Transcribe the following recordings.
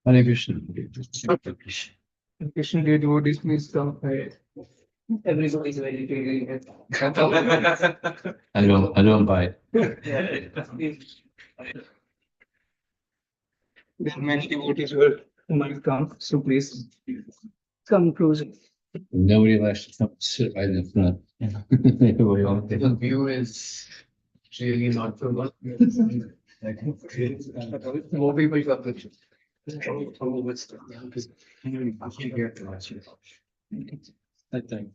Hare Krishna. Krishna devotees, please come ahead. Everybody is very I don't buy it. There are many devotees who might come, so please come closer. Nobody likes to come sit right in front. Everybody else- The view is really not so much. More people come to I think.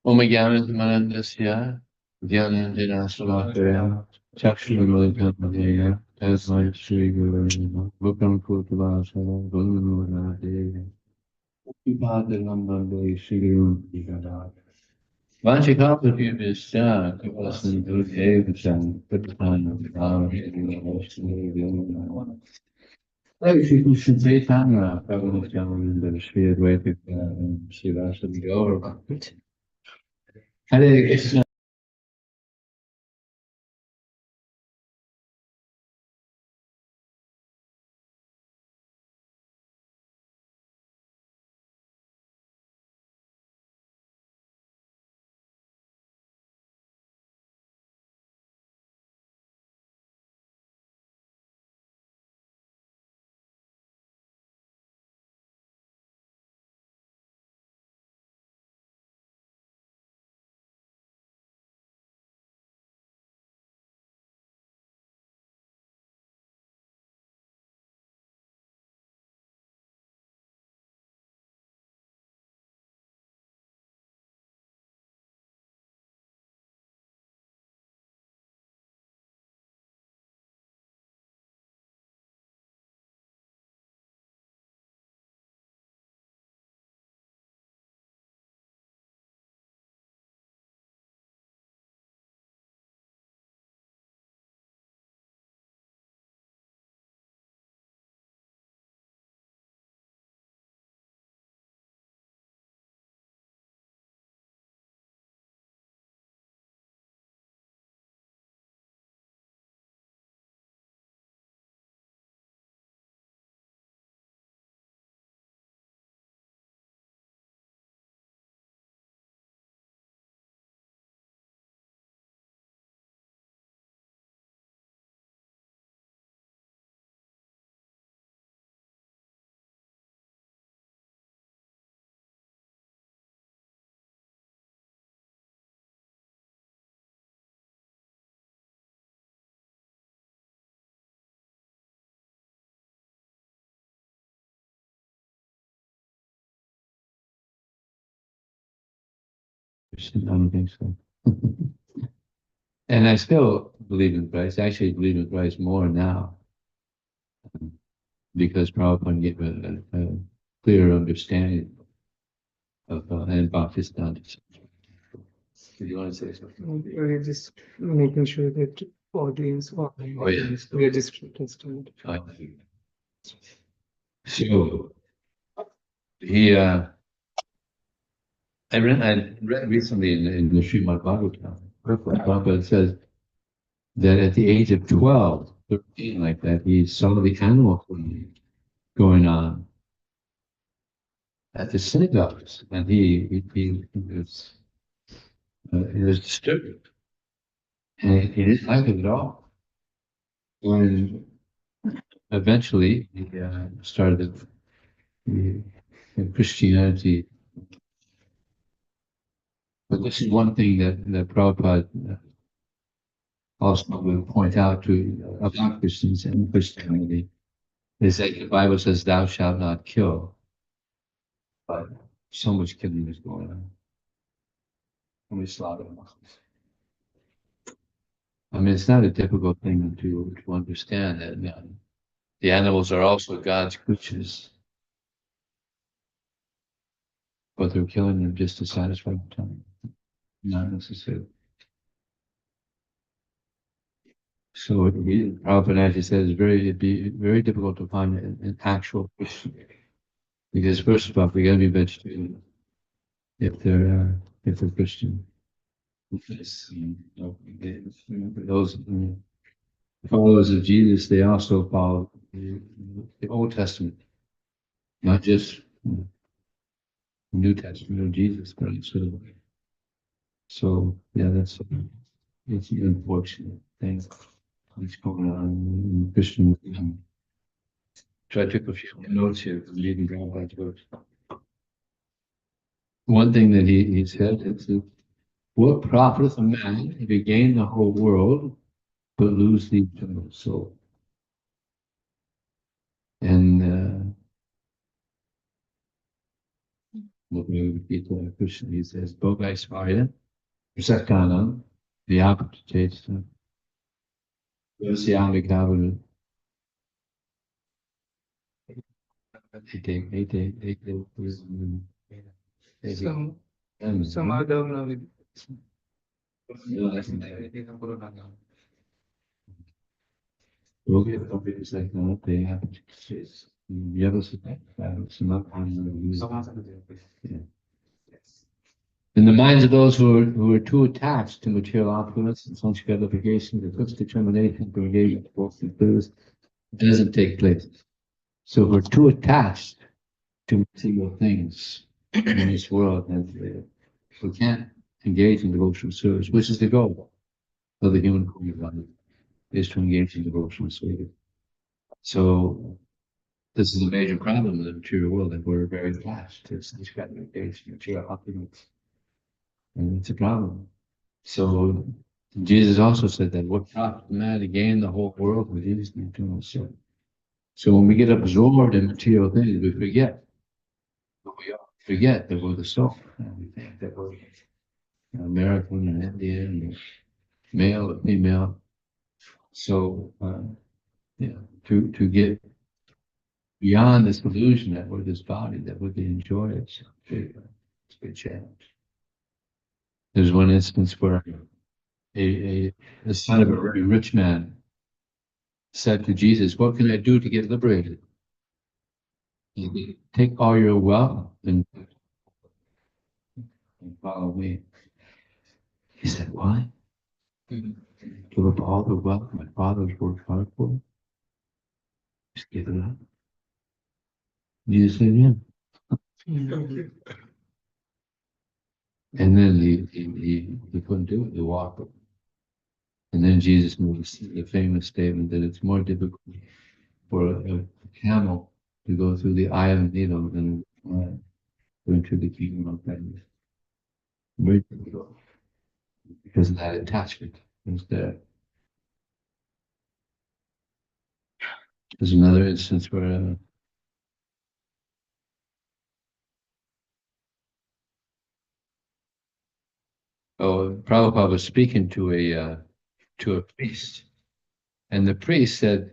Om Jnana-manandasya, Jnana-jnana-salakaya, Chakshura-malikammadaya, Tasmai Shri-Guru Namaha, Bhukam Kutavasara, Guru-Namaha, Upadana Shri-Guru Namaha. Vanchikapatibhisya, Kipasandhudevachan, Putana, Shri-Guru. Shri Krishna Chaitanya, Prabhu Nityananda, Shri Advaita, Shri Vasudeva Gaura. Hare Krishna. Christian? I don't think so. And I still believe in Christ. I actually believe in Christ more now because Prabhupada gave a clear understanding of and Pakistan. Do you want to say something? We're just making sure that audience or Oh, yeah. we are just testing. So he, I read recently in the Srimad Bhagavatam, Prabhupada says that at the age of 12, 13, like that, he saw the animal farming going on at the synagogues, and he was disturbed, and he didn't like it at all. And eventually, he started Christianity. But this is one thing that Prabhupada also will point out to about Christians and Christianity is that the Bible says, "Thou shalt not kill," but so much killing is going on. And we slaughter Muslims. I mean, it's not a difficult thing to understand that the animals are also God's creatures, but they're killing them just to satisfy the time, not necessarily. So Prabhupada actually says it'd be very difficult to find an actual Christian, because first of all, we got to be vegetarian if they're Christian. Because, those followers of Jesus, they also follow the Old Testament, not just the New Testament of Jesus Christ. So yeah, it's an unfortunate thing that's going on in Christian. So I took a few notes here from reading Prabhupada's books. One thing that he said is, what profiteth a man if he gain the whole world but lose the eternal soul? And what we would be to a Christian, he says, Bogai Svaya, Prasakanam, Vyapatiteta, Yosyami Kavaru, Some other with they have you ever said that? In the minds of those who are too attached to material opulence and sense gratification, the fixed determination to engage in both things doesn't take place. So if we're too attached to material things in this world, and we can't engage in devotional service, which is the goal of the human life, is to engage in devotional service. So this is a major problem in the material world, that we're very attached to sense gratification, material opulence, and it's a problem. So Jesus also said that what profit man to gain the whole world with lose the eternal soul. So when we get absorbed in material things, we forget who we are. Forget that we're the soul. And we think that we're American and Indian, and male or female. So to get beyond this illusion that we're this body, that we can enjoy it, it's a big challenge. There's one instance where the son of a very rich man said to Jesus, "What can I do to get liberated?" He said, "Take all your wealth and follow me." He said, "Why? Give up all the wealth my father's worked hard for? Just give it up." Jesus said, "Yeah." And then he couldn't do it. He walked. And then Jesus made the famous statement that it's more difficult for a camel to go through the eye of a needle than go into the kingdom of heaven. Very difficult because of that attachment. There's another instance where So Prabhupada was speaking to a priest, and the priest said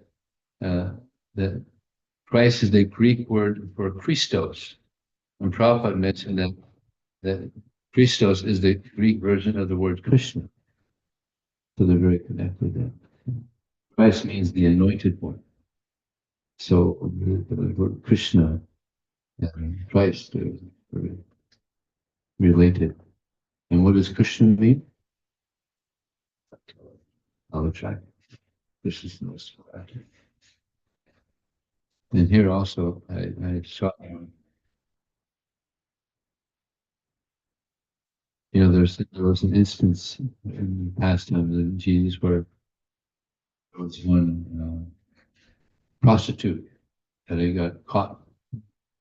that Christ is the Greek word for Christos. And Prabhupada mentioned that Christos is the Greek version of the word Krishna. So they're very connected there. Christ means the anointed one. So the word Krishna and Christ are very related. And what does Krishna mean? I'll try. This is the most important. And here also, I saw, there was an instance in the past times in Jesus where there was one prostitute that he got caught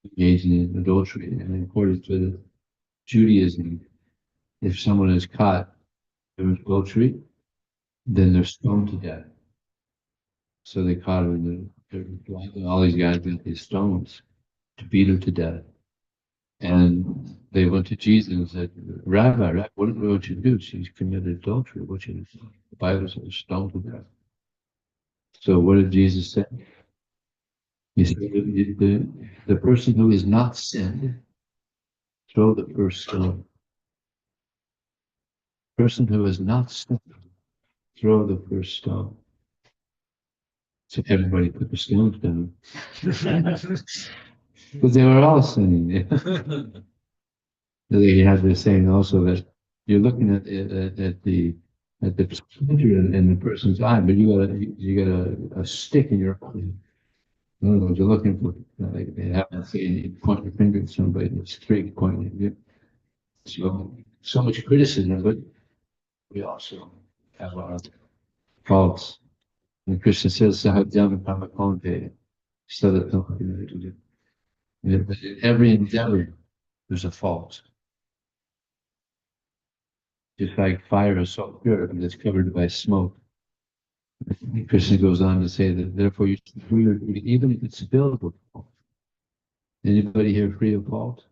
engaging in adultery. And according to Judaism, if someone is caught doing adultery, then they're stoned to death. So they caught him and all these guys with these stones to beat him to death. And they went to Jesus and said, Rabbi, what would you do? She's committed adultery. What should you do? The Bible says stoned to death. So what did Jesus say? He said, the person who is not sinned, throw the first stone. Person who is not sinned, throw the first stone. So everybody put the stones down. Because they were all sinning. They had this saying also that you're looking at the splinter in the person's eye, but you got a stick in your eye. In other words, you're looking for they have to say you point your finger at somebody and it's straight pointing at you. So much criticism, but we also have our faults. And Krishna says, "Sahajam Pamakonte," so that in every endeavor there's a fault. Just like fire is so pure and it's covered by smoke. Krishna goes on to say that therefore you should do your duty, even if it's filled with fault. Anybody here free of fault?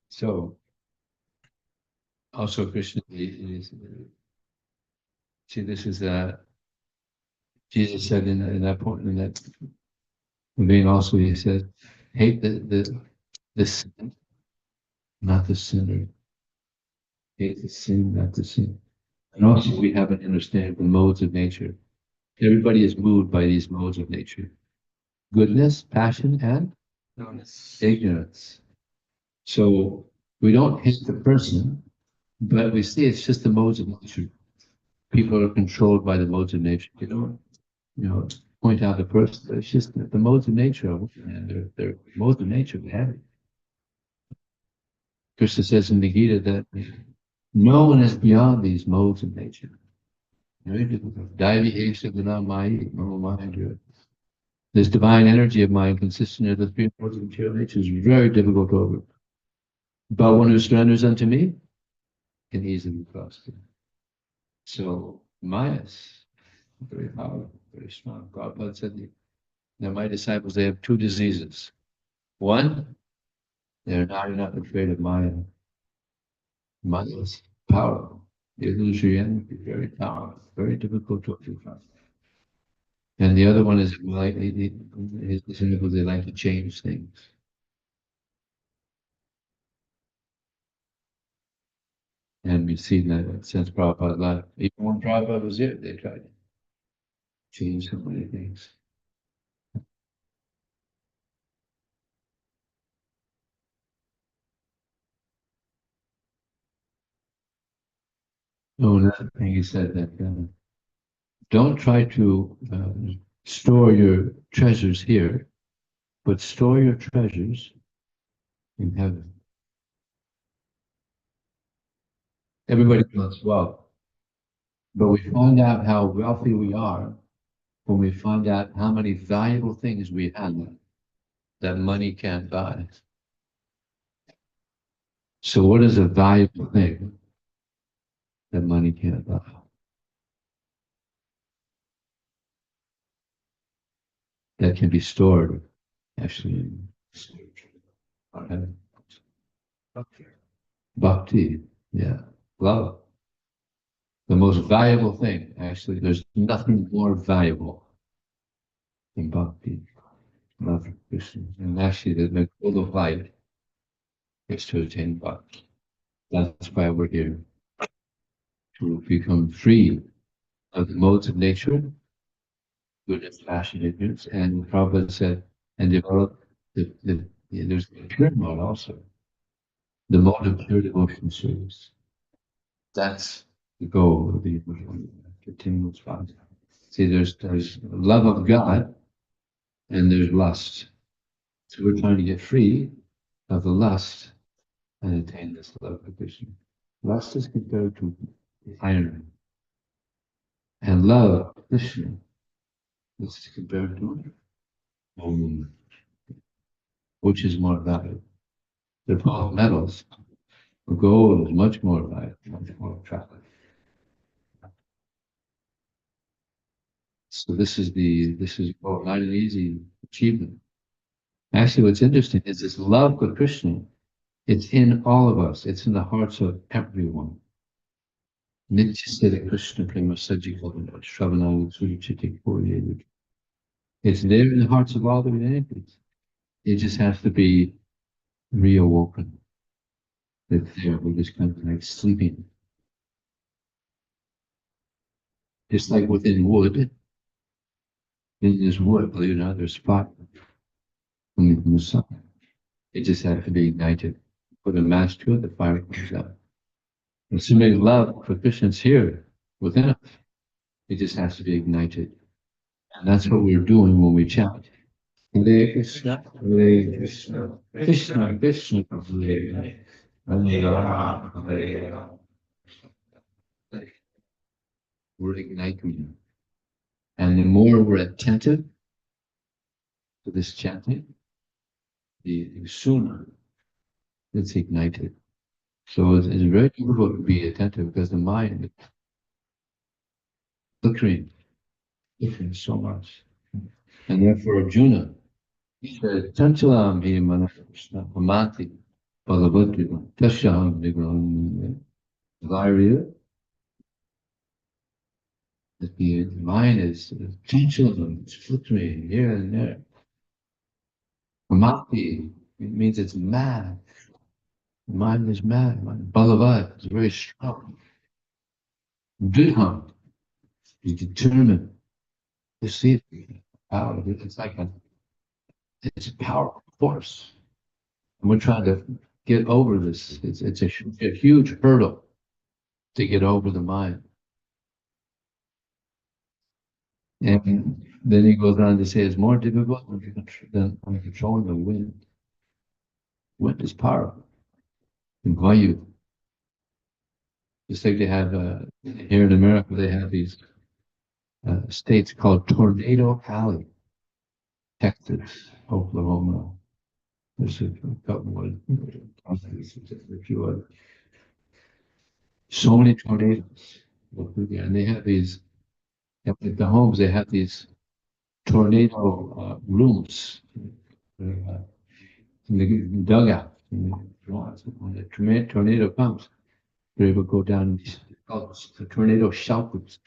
So also Krishna is see this is Jesus said in that point in that vein also he said, hate the sin, not the sinner. Hate the sin, not the sin. And also we have an understanding of the modes of nature. Everybody is moved by these modes of nature. Goodness, passion, and ignorance. So we don't hate the person, but we see it's just the modes of nature. People are controlled by the modes of nature. Point out the person. It's just the modes of nature, and they're modes of nature. We have it. Krishna says in the Gita that no one is beyond these modes of nature. This divine energy of mind, consisting of the three modes of material nature, is very difficult to overcome. But one who surrenders unto me can easily cross it. So Maya is very powerful, very strong. Prabhupada said that my disciples, they have two diseases. One, they're not afraid of Maya. Maya is powerful. The illusory energy, very powerful, very difficult to overcome. And the other one is his disciples, they like to change things. And we've seen that since Prabhupada left. Even when Prabhupada was here, they tried to change so many things. Oh, another thing he said that don't try to store your treasures here, but store your treasures in heaven. Everybody wants wealth, but we find out how wealthy we are when we find out how many valuable things we have that money can't buy. So what is a valuable thing that money can't buy? That can be stored, actually, And bhakti, yeah, love. The most valuable thing, actually, there's nothing more valuable than bhakti, love for Krishna. And actually, the goal of life is to attain bhakti. That's why we're here, to become free of the modes of nature, goodness, passion, ignorance. And Prabhupada said, and develop there's a pure mode also, the mode of pure devotion service. That's the goal of the continuous fast. See, there's love of God and there's lust. So we're trying to get free of the lust and attain this love of Krishna. Lust is compared to iron, and love of Krishna is compared to which is more valuable. They're both metals. Gold is much more valuable, much more attractive. So this is not an easy achievement. Actually, what's interesting is this love for Krishna. It's in all of us. It's in the hearts of everyone. Nitya Krishna Prema Sajjivan Shravanam Surichiti Puryevi. It's there in the hearts of all the Vedantas. It just has to be reawoken. It's there. We're just kind of like sleeping. Just like within wood, in this wood, believe it or not, there's spark coming from the sun. It just has to be ignited. Put a match to it, the fire comes up. And so many love for Krishna is here within us. It just has to be ignited. And that's what we're doing when we chant. Hare Krishna, Hare Krishna, Krishna Krishna, Hare Hare, Hare Rama, Hare Rama. We're igniting. And the more we're attentive to this chanting, the sooner it's ignited. So it's very difficult to be attentive because the mind is flickering so much. And therefore Arjuna, he said, Chanchalam hi manasya pamati palavadrivam tasyaham nigram varya. That the mind is chanchalam, it's flickering here and there. Pamati, it means it's mad. The mind is mad. Balavad is very strong. Dridham is determined to see it. Power. It's a powerful force. And we're trying to get over this. It's a huge hurdle to get over the mind. And then he goes on to say it's more difficult than controlling the wind. Wind is powerful. And Vayu. Just like they have here in America, they have these states called Tornado Alley, Texas, Oklahoma. There's a couple of a few others. So many tornadoes. And they have these, at the homes, they have these tornado rooms in the dugout. When the tornado comes, they're able to go down these the tornado shelters.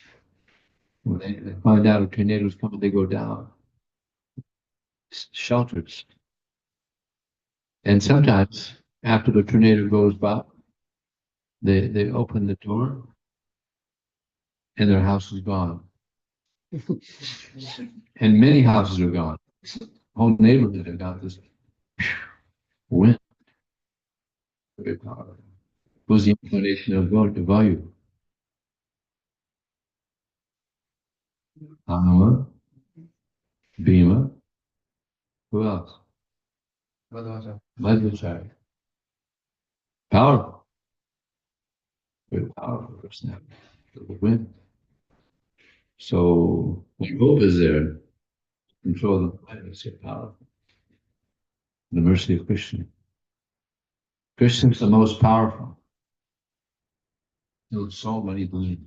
When they find out a tornado is coming, they go down shelters. And sometimes after the tornado goes by, they open the door and their house is gone. And many houses are gone. Whole neighborhood have got this wind. Very powerful. Who's the incarnation of Vayu? Anuma, Bhima, who else? Madhvacharya. Powerful. Very powerful personality. The wind. So when hope is there, control the mind is so powerful. The mercy of Krishna. Krishna is the most powerful. Killed so many beings.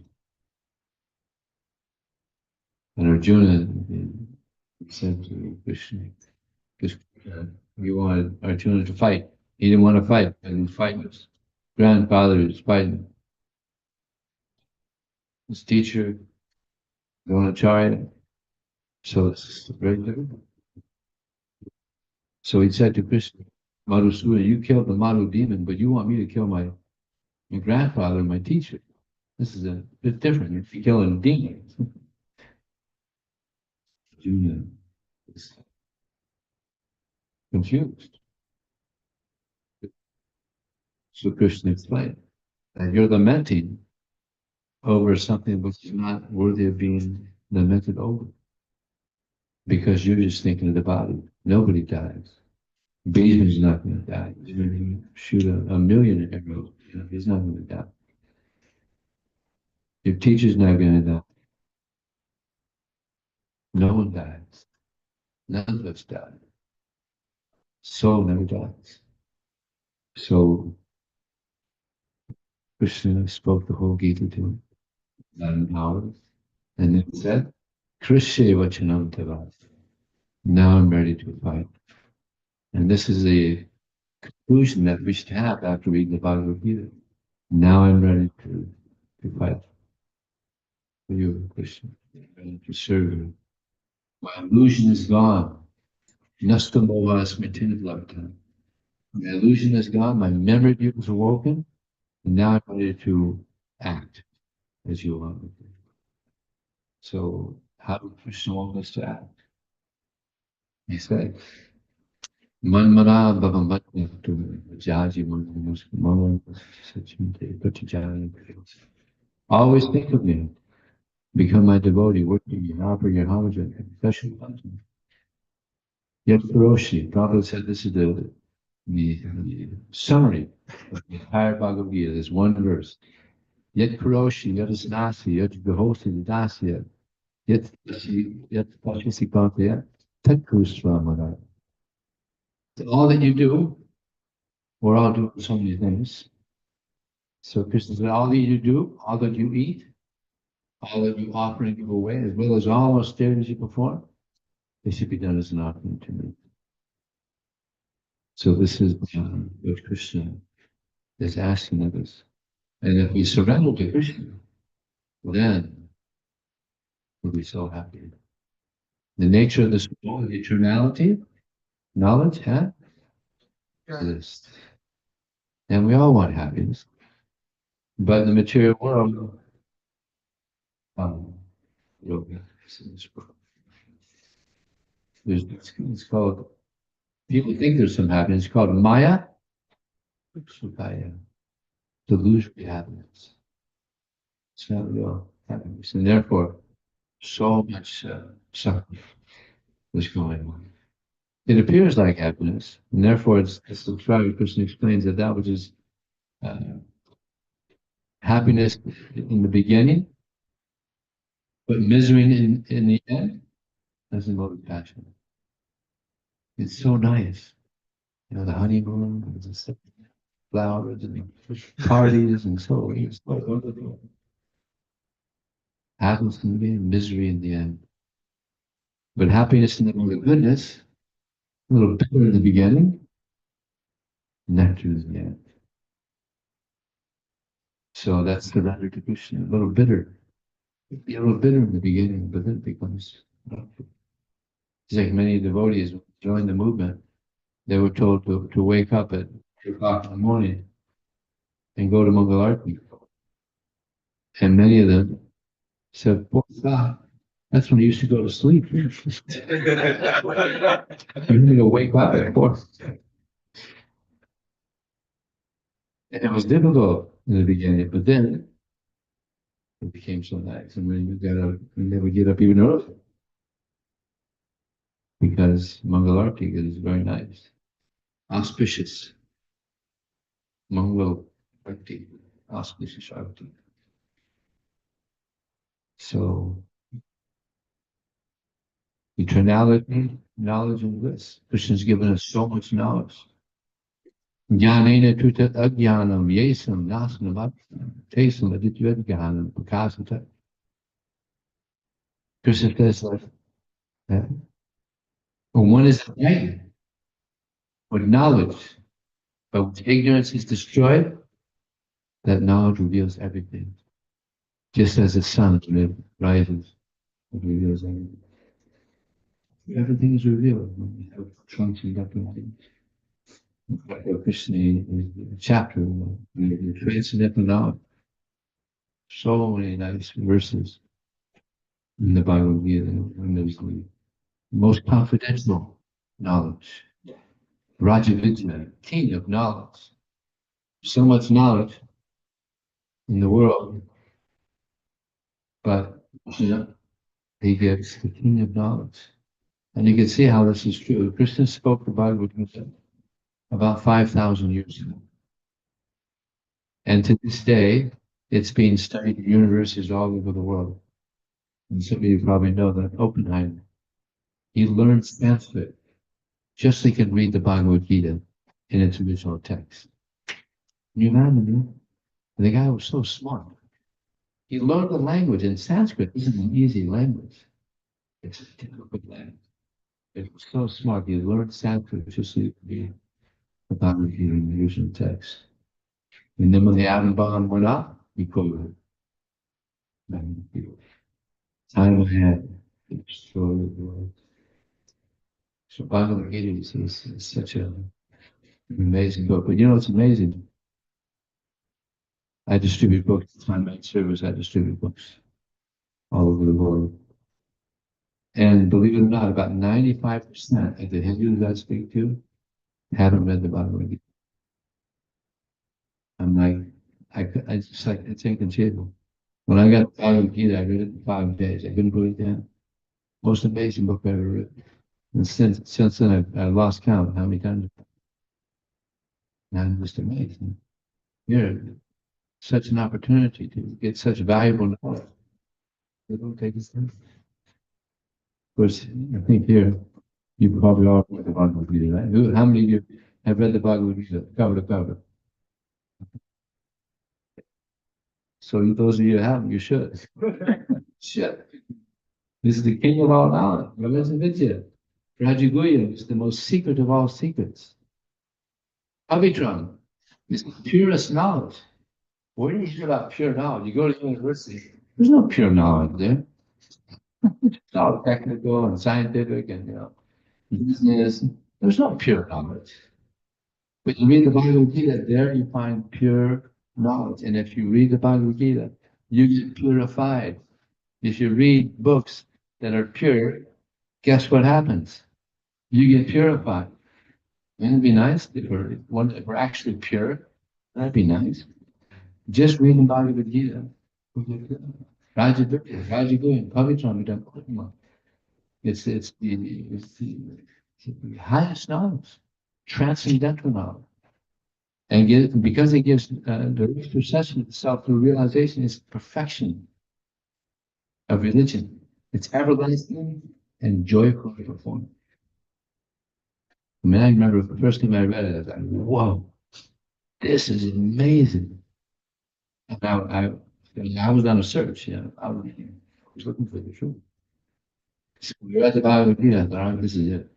And Arjuna said to Krishna, You wanted Arjuna to fight. He didn't want to fight, and he's fighting his grandfather is fighting his teacher, Dronacharya. So it's very difficult. So he said to Krishna, Madhusudana, you killed the Madhu demon, but you want me to kill my grandfather, my teacher. This is a bit different. You're killing demons. Arjuna is confused. So Krishna explained that you're lamenting over something which is not worthy of being lamented over. Because you're just thinking of the body. Nobody dies. Bhishma's not going to die. He's going to shoot a million arrows. You know, he's not going to die. Your teacher's not going to die. No one dies. None of us die. Soul never dies. So Krishna spoke the whole Gita to him, about an hour, and then said, Krishe vachanam tava. Now I'm ready to fight. And this is the conclusion that we should have after reading the Bhagavad Gita. Now I'm ready to fight for you, Krishna. I'm ready to serve you. My illusion is gone. Nasta moha smritin labdha. My illusion is gone. My memory of you is awoken. And now I'm ready to act as you want me to. So how do Krishna want us to act? He said, Manmana bhavamatnatu jaji mama sachinte pachijani. Always think of me. Become my devotee, worship you, offer your homage and confession unto me. Yet Kuroshi, Prabhu said this is the summary of the entire Bhagavad Gita. There's one verse. Yet Kuroshi, yet Asnasi, yet Gahosi, Dasya, yet Pashisikantya, Tat Kusvamana. All that you do, we're all doing so many things. So Krishna said, all that you do, all that you eat, all that you offer and give away, as well as all austerities you perform, they should be done as an offering to me. So this is what Krishna is asking of us. And if we surrender to Krishna, then we'll be so happy. The nature of the soul, the eternality, knowledge, bliss. And we all want happiness. But in the material world, it's called, people think there's some happiness. It's called Maya, delusional happiness. It's not real happiness. And therefore, so much suffering is going on. It appears like happiness, and therefore, it's the Sri Krishna explains that that which is happiness in the beginning, but misery in the end, that's the mode of passion. It's so nice. You know, the honeymoon, the flowers, and the parties, and so it's so wonderful. Happiness in the beginning, misery in the end. But happiness in the mode of goodness, a little bitter in the beginning, nectar in the end. So that's surrender to Krishna, a little bitter. Be a little bitter in the beginning, but then it becomes. It's like many devotees joined the movement. They were told to wake up at 2 o'clock in the morning and go to Mangalarti. And many of them said, "4 o'clock, that's when I used to go to sleep." You need to wake up at 4. And it was difficult in the beginning, but then it became so nice. And when you never get up even early. Because Mangalarti is very nice, auspicious. Mangalarti, auspicious arti. So, eternality, knowledge, and bliss. Krishna's given us so much knowledge. Jnanena tuta ajnanam yesam nasanam tesam adityadgyanam prakasata. Krishna says like that. When one is enlightened, with knowledge, but when ignorance is destroyed, that knowledge reveals everything. Just as the sun, when it rises, it reveals everything. Everything is revealed when we have trunks and everything. Krishna is a chapter, the transcendental knowledge. So many nice verses in the Bhagavad Gita, and there's the most confidential knowledge. Raja Vijaya, king of knowledge. So much knowledge in the world, but he gives the king of knowledge. And you can see how this is true. Krishna spoke the Bhagavad Gita about 5,000 years ago. And to this day, it's being studied in universities all over the world. And some of you probably know that Oppenheimer, he learned Sanskrit just so he could read the Bhagavad Gita in its original text. Can you imagine? The guy was so smart. He learned the language, and Sanskrit isn't an easy language. It's a difficult language. It was so smart. He learned Sanskrit just so he could read the Bhagavad Gita in the original text. And then when the atom bomb went up, he quoted it. Time ahead to destroy the world. So Bhagavad Gita is such an amazing book. But you know, it's amazing. I distribute books. It's my main service. I distribute books all over the world. And believe it or not, about 95% of the Hindus I speak to haven't read the Bhagavad Gita. I'm like, I just like, it's inconceivable. When I got the Bhagavad Gita, I read it in 5 days. I couldn't put it down. Most amazing book I ever read. And since then, I lost count of how many times. And I'm just amazed. Here, such an opportunity to get such valuable knowledge. They don't take it seriously. Of course, I think here, you probably all read the Bhagavad Gita, right? How many of you have read the Bhagavad Gita cover to cover? So those of you who haven't, you should. Should. This is the king of all knowledge. Brahma Vijaya. Rajaguya is the most secret of all secrets. Avitram is the purest knowledge. Where do you hear about pure knowledge? You go to university, there's no pure knowledge there. It's all technical and scientific and business. There's no pure knowledge. But you read the Bhagavad Gita, there you find pure knowledge. And if you read the Bhagavad Gita, you get purified. If you read books that are pure, guess what happens? You get purified. Wouldn't it be nice if we're actually pure? That'd be nice. Just reading Bhagavad Gita. Rajaguya, Pavitram, it's the highest knowledge, transcendental knowledge. And because it gives the perception of self through realization is perfection of religion. It's everlasting and joyfully performed. I mean, I remember the first time I read it, I was like, whoa, this is amazing. And I was on a search, I was looking for the truth. So we read the Bhagavad Gita, I thought, oh, this is it.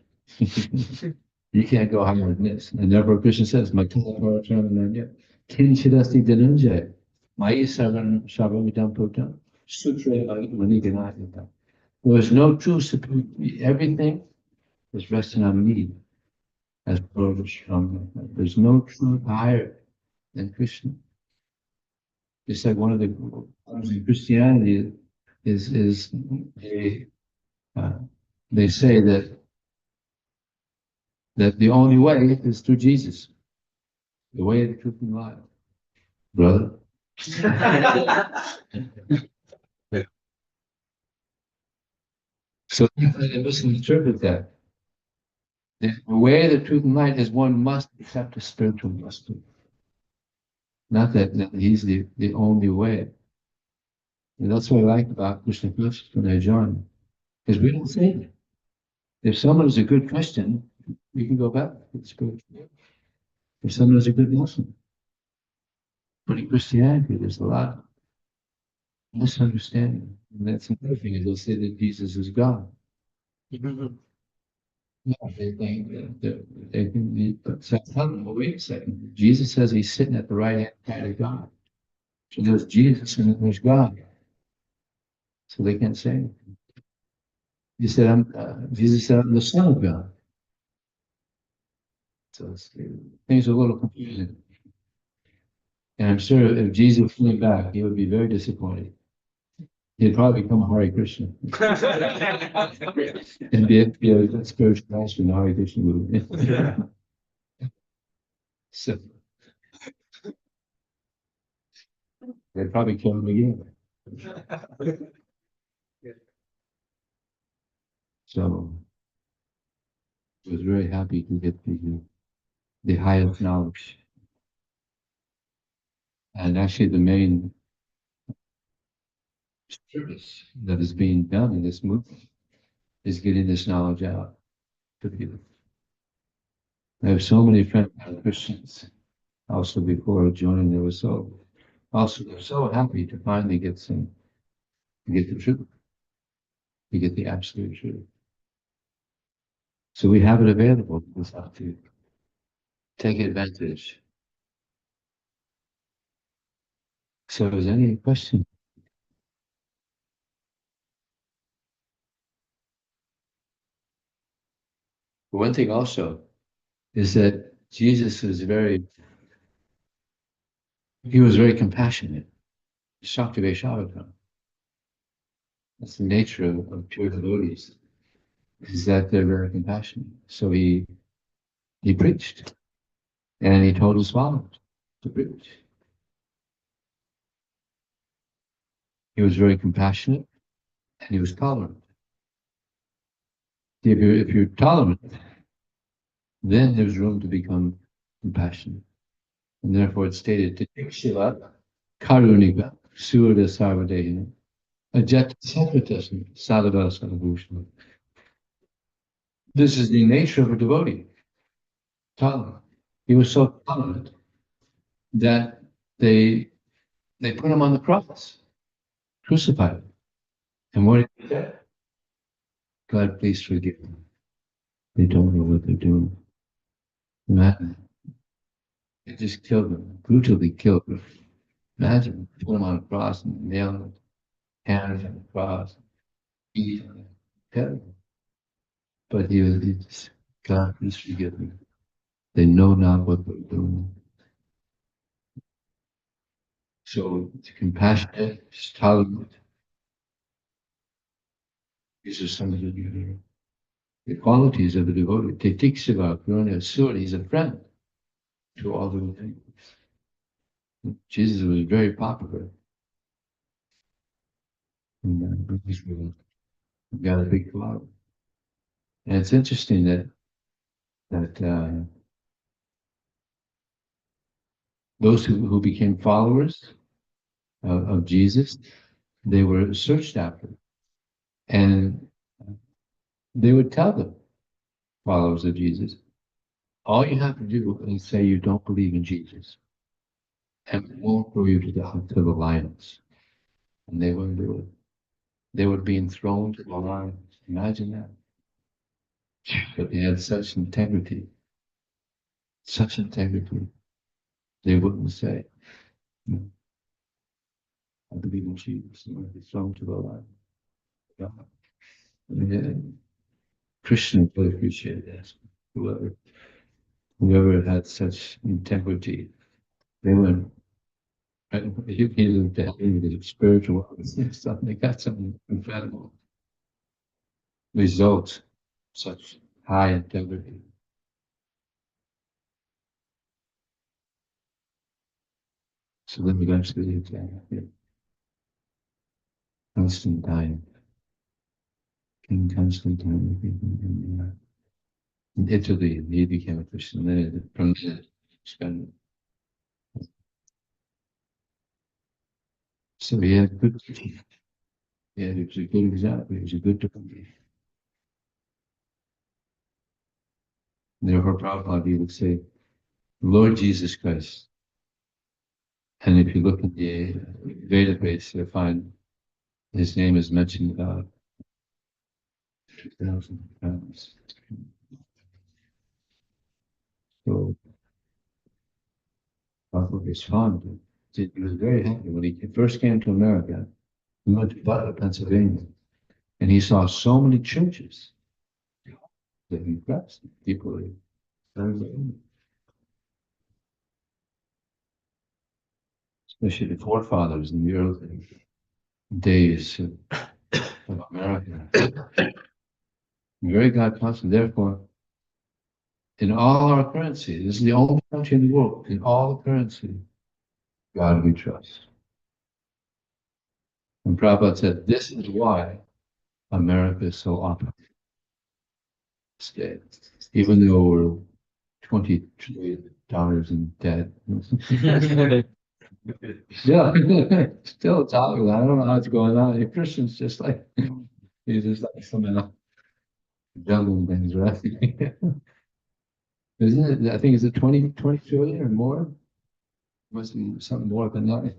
You can't go higher than this. And therefore Krishna says, Kinchidasti Dhananjaya, Maya Sarvamidam Putam, Sutra Maniganayata. There is no true superior. Everything is resting on me as Prabhu. There's no truth higher than Krishna. It's like one of the Christianity is they say that the only way is through Jesus, the way, the truth, and life, brother. So they misinterpret that. The way, the truth, and light is one must accept a spiritual master. Not that he's the only way. And that's what I like about Krishna consciousness when I join. Because we don't say that. If someone is a good Christian, we can go back to the spiritual. If someone is a good Muslim. But in Christianity, there's a lot of misunderstanding. And that's another thing, is they'll say that Jesus is God. Yeah, they think they can be, but so tell them, well, wait a second. Jesus says he's sitting at the right hand side of God. So there's Jesus and then there's God. So they can't say anything. Jesus said, I'm the Son of God. So things are a little confusing. And I'm sure if Jesus came back, he would be very disappointed. He'd probably become a Hare Krishna and be a spiritual master in the Hare Krishna movement. So they'd probably kill him again. So I was very happy to get the highest knowledge. And actually the main service that is being done in this movement is getting this knowledge out to people. I have so many friends who are Christians also before joining. They're so happy to finally get to get the truth, to get the absolute truth. So we have it available. We just have to take advantage. So is there any question? One thing also is that Jesus was very compassionate. Shakti Vaishnava. That's the nature of pure devotees, is that they're very compassionate. So he preached and he told his followers to preach. He was very compassionate and he was tolerant. If you're tolerant, then there's room to become compassionate. And therefore it's stated, Titikshila Karunika Surya Sarvadehina Ajat Sapratasana Sadhava Sadhabhushana. This is the nature of a devotee, tolerant. He was so tolerant that they put him on the cross, crucified him. And what did he say? God, please forgive them. They don't know what they're doing. Imagine. It just killed them, brutally killed them. Imagine, put him on a cross and nail him, hands on the cross, beat him. Terrible. But he just, God, please forgive them. They know not what they're doing. So it's compassionate, it's tolerant. These are some of the qualities of a devotee. Tetiksava, Karuna, Sura, he's a friend to all the things. Jesus was very popular in the Buddhist world. He got a big following. And it's interesting that those who became followers of Jesus, they were searched after. And they would tell the followers of Jesus, all you have to do is say you don't believe in Jesus, and we won't throw you to the lions. And they wouldn't do it. They were being thrown to the lions. Imagine that. But they had such integrity, they wouldn't say, "No, I believe in Jesus," and would be thrown to the lions. Yeah. Yeah. Krishna would appreciate that. Whoever had such integrity, they went. You can the spiritual stuff. They got some incredible results, such high integrity. So then eventually it's Constantine, King Constantine in Italy, and he became a Christian. Then from there, spent. So he had good. Yeah, he was a good example. He was a good devotee. Therefore, Prabhupada he would say, Lord Jesus Christ. And if you look at the Veda base, you'll find his name is mentioned about 2,000 times. So Prabhupada responded. He was very happy when he first came to America. He went to Butler, Pennsylvania, and he saw so many churches that he impressed people. Especially the forefathers in the early days of America. Very God conscious. Therefore, in all our currency, this is the only country in the world, in all the currency, God we trust. And Prabhupada said, this is why America is so opulent today, even though we're $20 trillion in debt. Still talking. I don't know how it's going on. The Christians just like, he's just like somehow juggling things, right? Isn't it? I think, is it 20 trillion or more? Must be something more than that.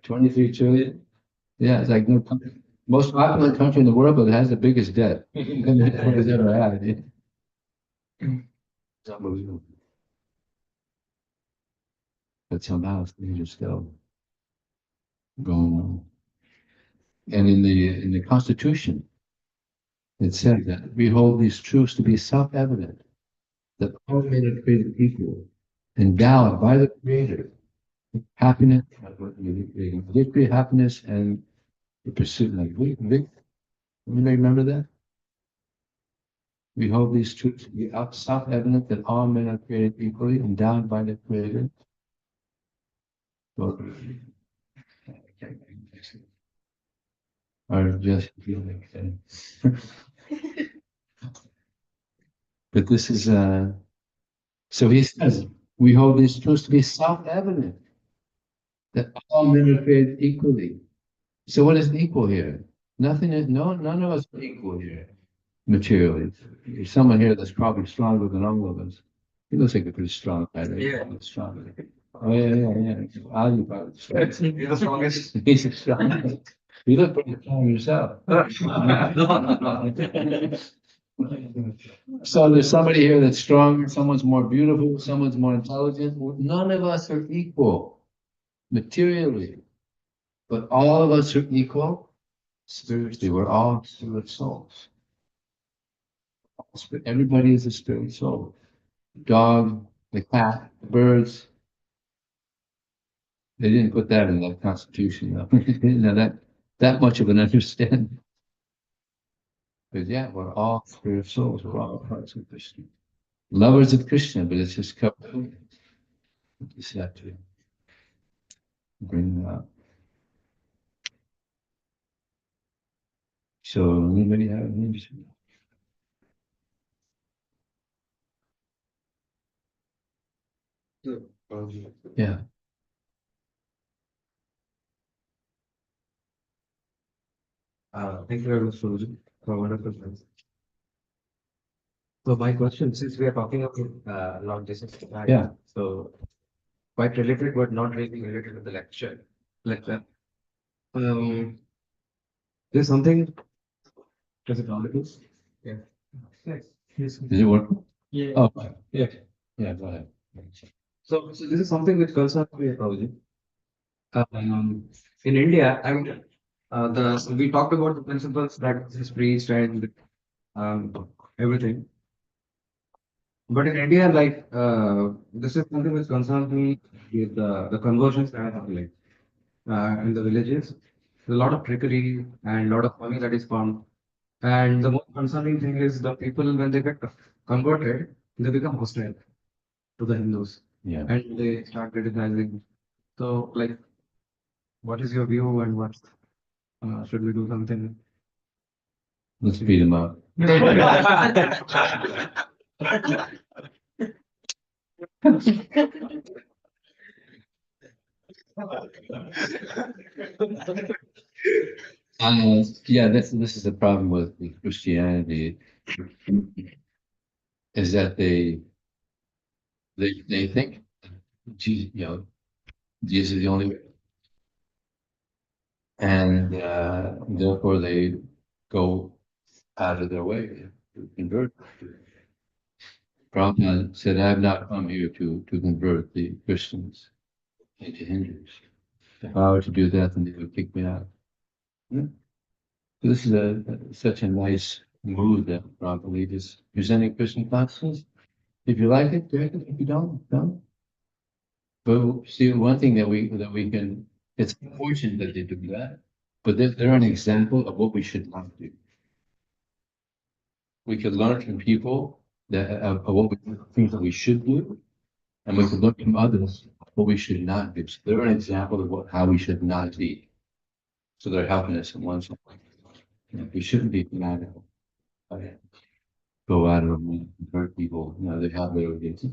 23 trillion. Yeah, it's like no most popular country in the world, but it has the biggest debt it's ever had. It's unbelievable. But somehow things are still going on. And in the Constitution, it said that we hold these truths to be self-evident, that all men are created equal, endowed by the Creator, happiness, victory, happiness, and the pursuit of victory. You may remember that? We hold these truths to be self-evident that all men are created equally, endowed by the Creator. Well, are just feeling. But this is so he says we hold these truths to be self-evident that all men are created equally. So what is equal here? Nothing is none of us are equal here materially. There's someone here that's probably stronger than all of us. He looks like a pretty strong guy. Right? Yeah. Stronger. Oh yeah. Ali probably strong. He's the strongest. He's the strongest. You look pretty strong yourself. So there's somebody here that's stronger, someone's more beautiful, someone's more intelligent. None of us are equal materially, but all of us are equal spiritually. We're all spirit souls. Everybody is a spirit soul. The dog, the cat, the birds. They didn't put that in the Constitution, though. that much of an understanding. But yeah, we're all spirit souls. We're all parts of Krishna. Lovers of Krishna, but it's just covered. Just have to bring it up. So anybody have any? Yeah. Thank you very much, Prabhuji, for wonderful friends. So my question, since we are talking about long distance flight, Yeah. so quite related, but not really related to the lecture. Um, there's something. Does it audible? Yeah. Yes. Is it working? Yeah. Oh, yeah. Yeah, go ahead. So this is something which concerns me, Prabhuji. In India, I mean, we talked about the principles that is preached and everything. But in India, like this is something which concerns me with the conversions that are happening in the villages. There's a lot of trickery and a lot of money that is found. And the most concerning thing is the people when they get converted, they become hostile to the Hindus Yeah. and they start criticizing. So, like, what is your view and what should we do something? Let's beat him up. Yeah, this is the problem with Christianity, is that they think Jesus, Jesus is the only way, and therefore they go out of their way to convert. Prabhupada said, I have not come here to convert the Christians into Hindus. If I were to do that, then they would kick me out. Hmm. This is such a nice move that Prabhupada is presenting Christian consciousness. If you like it, great. If you don't. But see, one thing that we can, it's unfortunate that they do that, but they're an example of what we should not do. We could learn from people that of what we things that we should do, and we could learn from others what we should not do. So they're an example of how we should not be. So they're helping us in one sense. We shouldn't be fanatical. Go out of and hurt people. They have their ideas.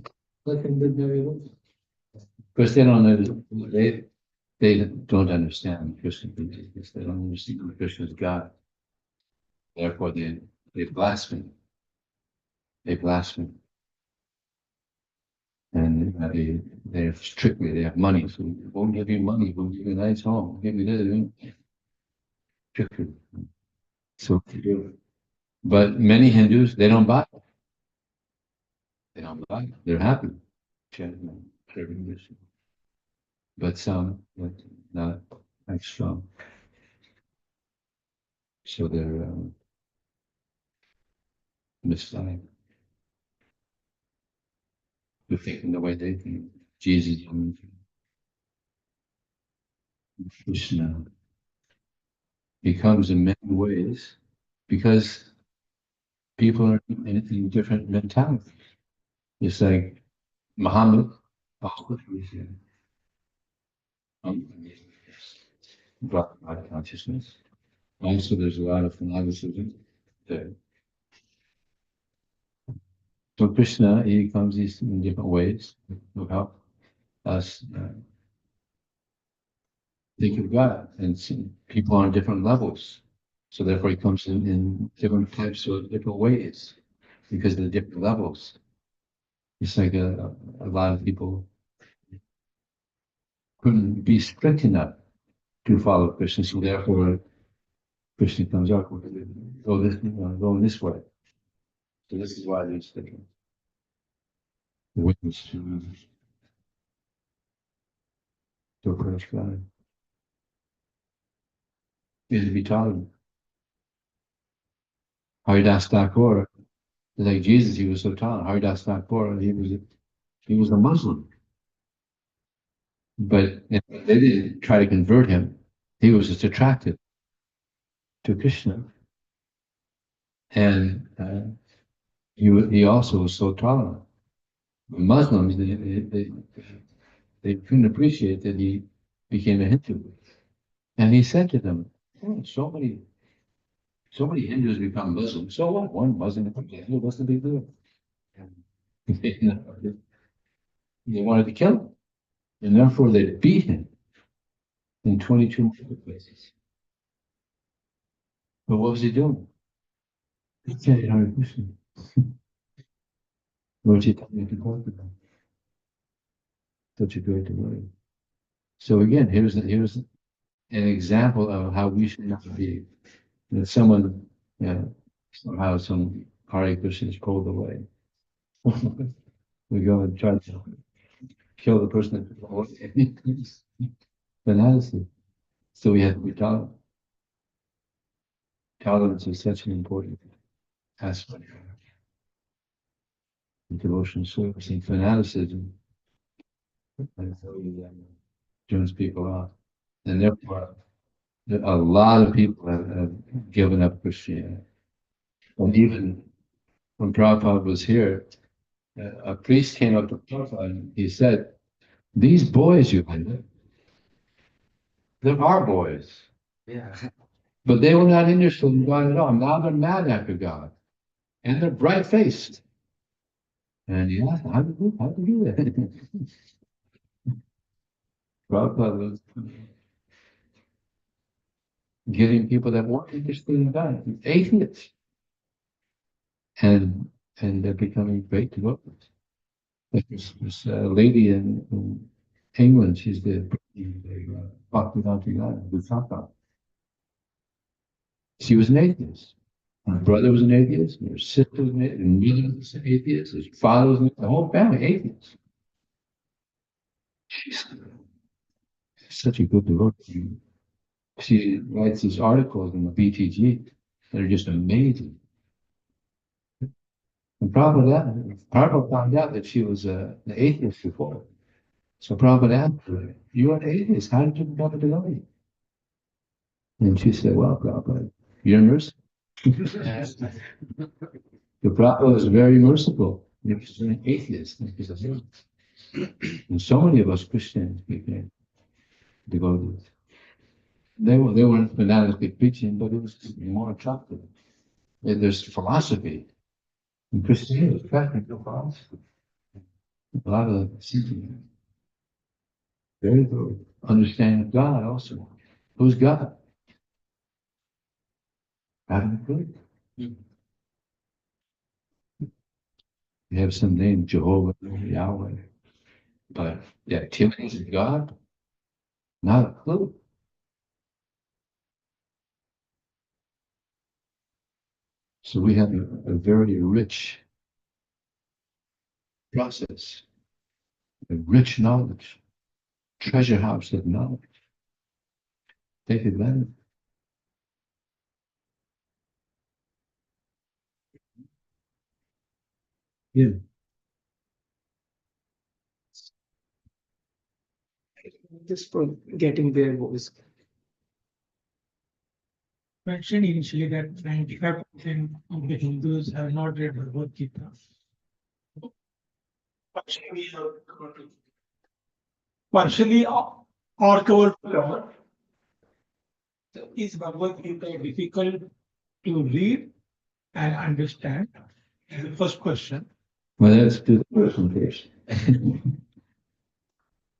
Let them live their lives. Because they don't know, they don't understand Christian principles. They don't understand Krishna is God. Therefore, they blaspheme. They blaspheme. And they're strictly, they have money. So we won't give you money. We'll give you a nice home. We'll give you this. Strictly. So, but many Hindus, they don't buy it. They don't buy it. They're happy. Serving Krishna. But some, but not as strong. So they're misled. They're thinking the way they think. Jesus and Krishna. He comes in many ways because people are in different mentalities. It's like Muhammad, brought about consciousness. Also, there's a lot of fanaticism there. So Krishna, he comes in different ways to help us think of God and see people on different levels. So therefore, he comes in different types of different ways because of the different levels. It's like a lot of people couldn't be strict enough to follow Krishna. So therefore, Krishna comes up with go this way. So this is why there's different witness to approach God. Is to be tolerant. Haridas Thakur, like Jesus, he was so tolerant. Haridas Thakur, he was a Muslim, but they didn't try to convert him. He was just attracted to Krishna, and he also was so tolerant. Muslims, they couldn't appreciate that he became a Hindu. And he said to them, oh, so many Hindus become Muslims. So what? One Muslim becomes a Hindu. What's the big deal? They wanted to kill him. And therefore they beat him in 22 places. But what was he doing? He chanted Hare Krishna. Lord Chaitanya talked about such a great word. So again, here's an example of how we should not be. Someone, somehow some Hare Krishna is pulled away. We go and try to kill the person that pulled away. Fanaticism. So we have to be tolerant. Tolerance is such an important aspect of devotion service, and fanaticism turns people off. And therefore, a lot of people have given up Christianity. And even when Prabhupada was here, a priest came up to Prabhupada and he said, these boys you have, they're our boys. Yeah. But they were not interested in God at all. Now they're mad after God. And they're bright faced. And he asked, how do you do that? Prabhupada was getting people that weren't interested in God, atheists. And they're becoming great devotees. Like this lady in England, she's the Bhaktivedanta Visakha. She was an atheist. My brother was an atheist, and her sister was an atheist, and mother was an atheist, his father was an atheist, the whole family atheist. She's such a good devotee. She writes these articles in the BTG that are just amazing. And Prabhupada found out that she was an atheist before. So Prabhupada asked her, "You are an atheist. How did you become a devotee?" And she said, "Well, Prabhupada, you're merciful." The Prabhupada was very merciful. He was an atheist. He said, and so many of us Christians became devotees. They weren't fanatically preaching, but it was more attractive. And there's philosophy in Christianity, practical philosophy. A lot of thinking. Very good. Understanding of God also. Who's God? Having a clue. You have some name, Jehovah, Yahweh, but the activities of God, not a clue. So we have a very rich process, a rich knowledge, treasure house of knowledge. Take advantage. Yeah. Just for getting their voice. Mentioned initially that 95% of the Hindus have not read Bhagavad Gita. Partially, partially or covered. So is Bhagavad Gita difficult to read and understand? Is the first question. Well, let's do the first one first.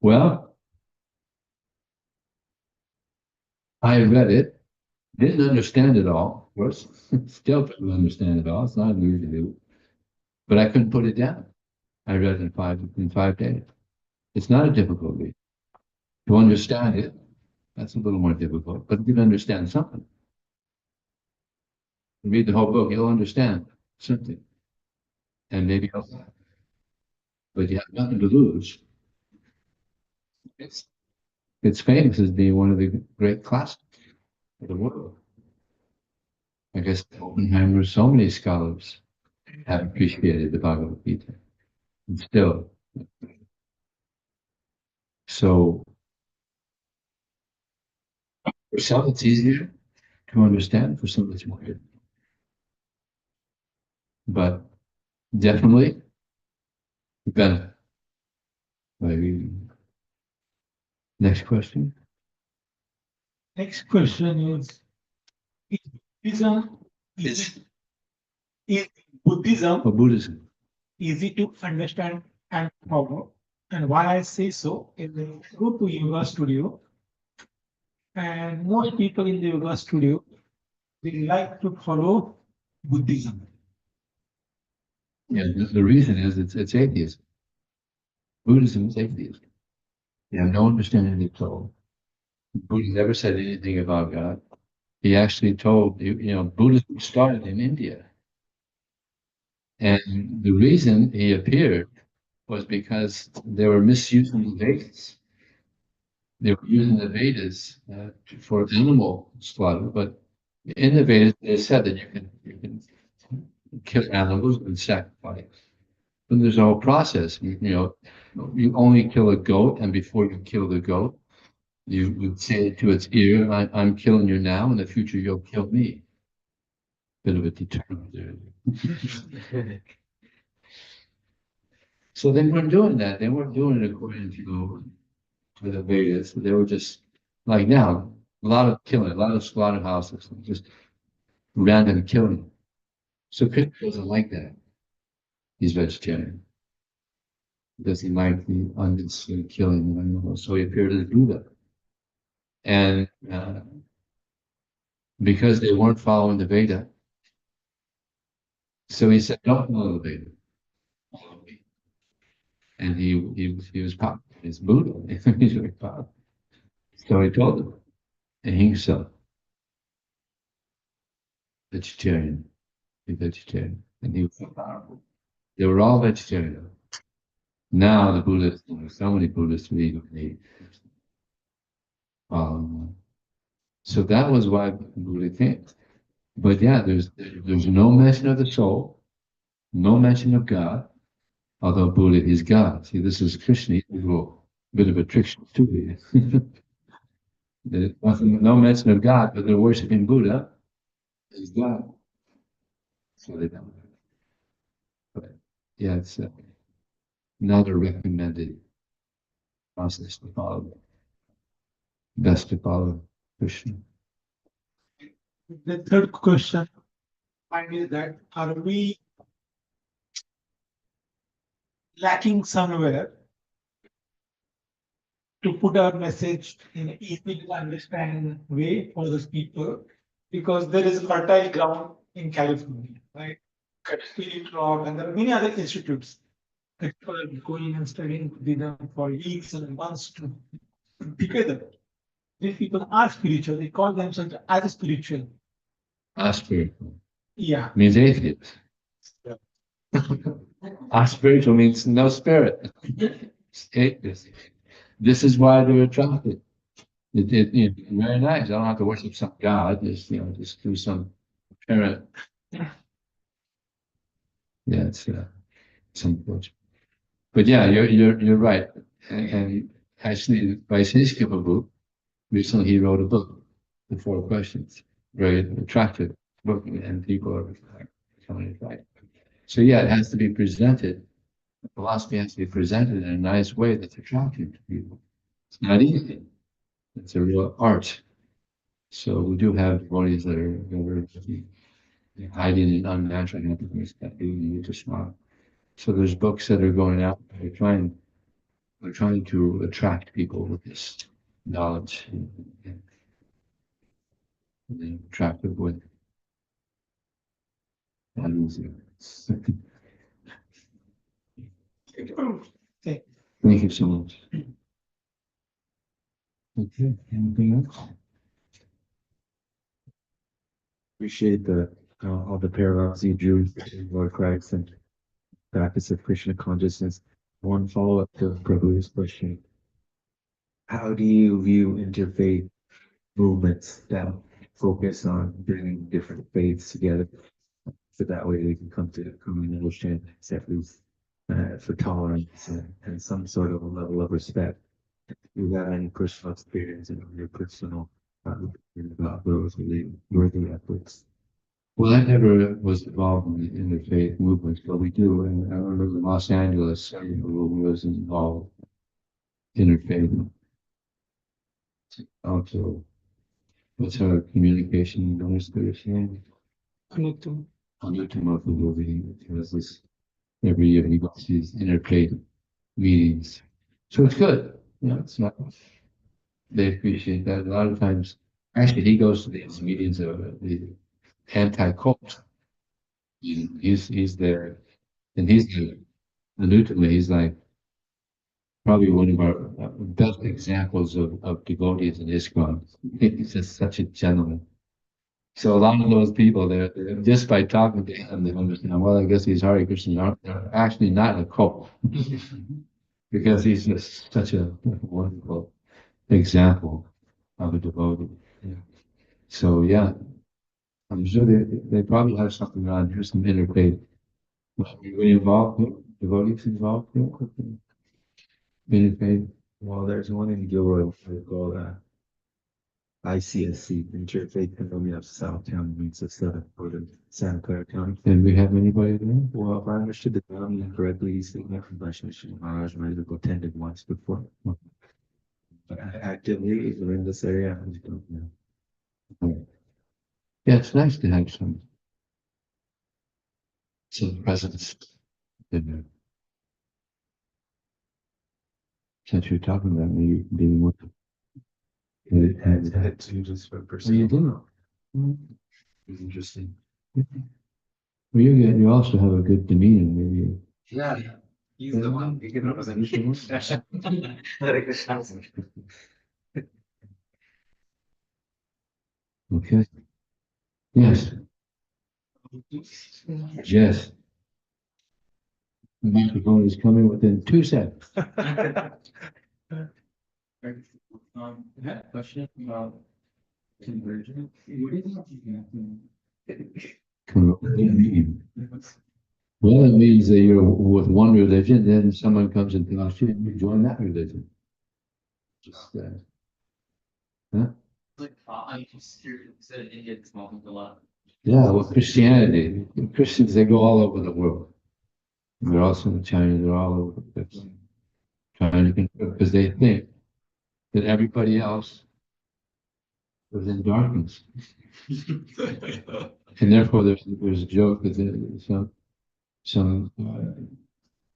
Well, I read it, didn't understand it all, of course. Still don't understand it all. It's not easy to do. But I couldn't put it down. I read it in 5 days. It's not a difficult read. To understand it, that's a little more difficult, but you can understand something. Read the whole book, you'll understand something. And maybe you'll, but you have nothing to lose. It's, it's famous as being one of the great classics of the world. I guess Oppenheimer, so many scholars have appreciated the Bhagavad Gita. And still, so for some it's easier to understand, for some it's more difficult. But definitely benefit by reading. Next question. Next question is Buddhism is Buddhism For Buddhism, easy to understand and follow? And why I say so is that I go to yoga studio and most people in the yoga studio they like to follow Buddhism. yeah, the reason is it's atheism. Buddhism is atheism. You have no understanding at all. Buddha never said anything about God. He actually told, Buddhism started in India. And the reason he appeared was because they were misusing the Vedas. They were using the Vedas for animal slaughter, but in the Vedas they said that you can kill animals and sacrifice. But there's a whole process. You only kill a goat, and before you kill the goat, you would say to its ear, I'm killing you now, in the future you'll kill me. Bit of a deterrent there. So they weren't doing that. They weren't doing it according to the Vedas. They were just like now, a lot of killing, a lot of slaughterhouses, just random killing. So Krishna doesn't like that. He's vegetarian. He doesn't like the unnecessary killing of animals. So he appeared as Buddha. And because they weren't following the Veda, so he said, don't follow the Veda. Follow me. And he was popular. He's Buddha. He's very popular. So he told them, ahimsa, vegetarian. a vegetarian. And they were all vegetarian. Now the Buddhists, so many Buddhists eat meat. So that was why Buddha came. But yeah, there's no mention of the soul, no mention of God, although Buddha is God. See, this is Krishna, he's a little bit of a trickster too. There's no mention of God, but they're worshiping Buddha as God. So they don't. But yeah, it's not a recommended process to follow. Best to follow Krishna. The third question mine is that are we lacking somewhere to put our message in an easy to understand way for those people? Because there is fertile ground in California, right? At Spirit Rock, and there are many other institutes that people are going and studying with them for weeks and months together. These people are spiritual. They call themselves as spiritual. Aspiritual Yeah. means atheist. Yeah. Aspiritual means no spirit. It's atheist. This is why they're attracted. Very nice. I don't have to worship some god. Just do some apparent. Yeah, it's unfortunate. But yeah, you're right. And actually, Vaisheshika Prabhu recently he wrote a book, The Four Questions, very attractive book, and people are coming right. So yeah, it has to be presented. Philosophy has to be presented in a nice way that's attractive to people. It's not easy. It's a real art. So we do have devotees that are hiding in unnatural happiness that you just want. So there's books that are going out. We're trying to attract people with this knowledge in an attractive way. Not easy. Okay. Thank you so much. Okay, anything else? Appreciate all the parallels you drew between Lord Christ and practice of Krishna consciousness. One follow-up to Prabhu's question. How do you view interfaith movements that focus on bringing different faiths together? So that way they can come to common understanding, at least for tolerance and some sort of a level of respect. Do you have any personal experience in your personal opinion about those worthy efforts? Well, I never was involved in the interfaith movements, but we do. And I remember in Los Angeles, who was involved in interfaith. Also, what's our communication minister saying? Anuttam. Anuttam movie. It was this every year he goes to these interfaith meetings. So it's good. It's not. They appreciate that. A lot of times, actually, he goes to these meetings of the anti-cult. He's there, and he's the ultimately he's like probably one of our best examples of devotees in ISKCON. He's just such a gentleman. So a lot of those people, they're just by talking to him, they understand. Well, I guess these Hare Krishna they're actually not a cult because he's just such a wonderful example of a devotee. Yeah. So yeah, I'm sure they probably have something on here, some interfaith. Are we involved? Devotees involved? Interfaith? Well, there's one in Gilroy called ICSC, Interfaith Community of Southtown, means it's for the Santa Clara County. Did we have anybody there? Well, if I understood the name correctly, he's the Vaishnav Maharaj might have attended once before. But actively, if you're in this area, I just don't know. Yeah, it's nice to have some presence in there. Since you're talking about me being with And had to just for so you personal. didn't. It's interesting. Well, you also have a good demeanor, maybe. Yeah, he's the one. We can represent. Hare Krishna. Okay. Yes. Yes. The microphone is coming within 2 seconds. I had a question about conversion. What is Well, it means that you're with one religion, then someone comes and tells you, you join that religion. Just, huh? like I just said it gets involved a lot. Yeah, well, Christianity, Christians, they go all over the world. They're also in China, they're all over the place, trying to convert, because they think that everybody else was in darkness. And therefore, there's a joke that some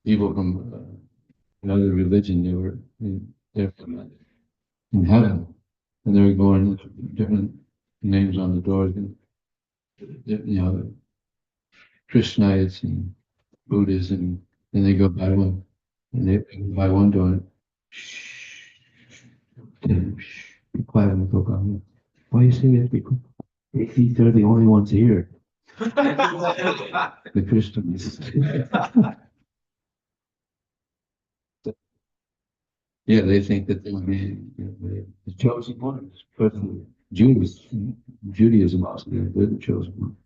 people from another religion, they're in heaven, and they're going different names on the doors, and you know, Krishnites and Buddhism, and they go by one, and they go by one door, and shh, be quiet and go by one. Why you say that? Because they think they're the only ones here, the Christians. Yeah, they think that they're the chosen ones. But Jews, Judaism, they're the chosen one.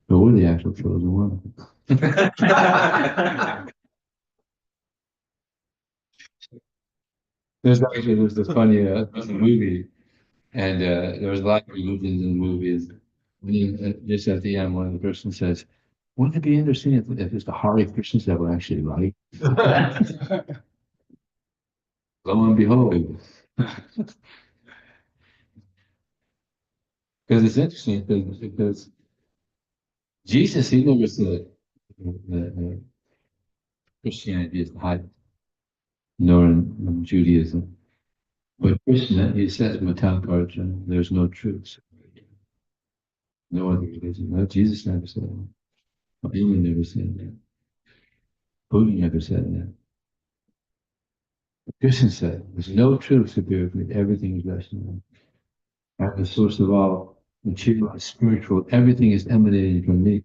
But we're the actual chosen one. There's this funny movie, and there was a lot of religions in the movies. Just at the end, one of the persons says, "Wouldn't it be interesting if it's the Hare Krishnas that were actually right?" Lo and behold, because it's interesting because Jesus, he never said that Christianity is the high, nor in Judaism. But Krishna, he says, Matakarjan, there's no truth. No other religion. No, Jesus never said that. Buddha never said that. Buddha never said that. Krishna said, there's no truth superior to me. Everything is rational. At the source of all material and spiritual, everything is emanating from me.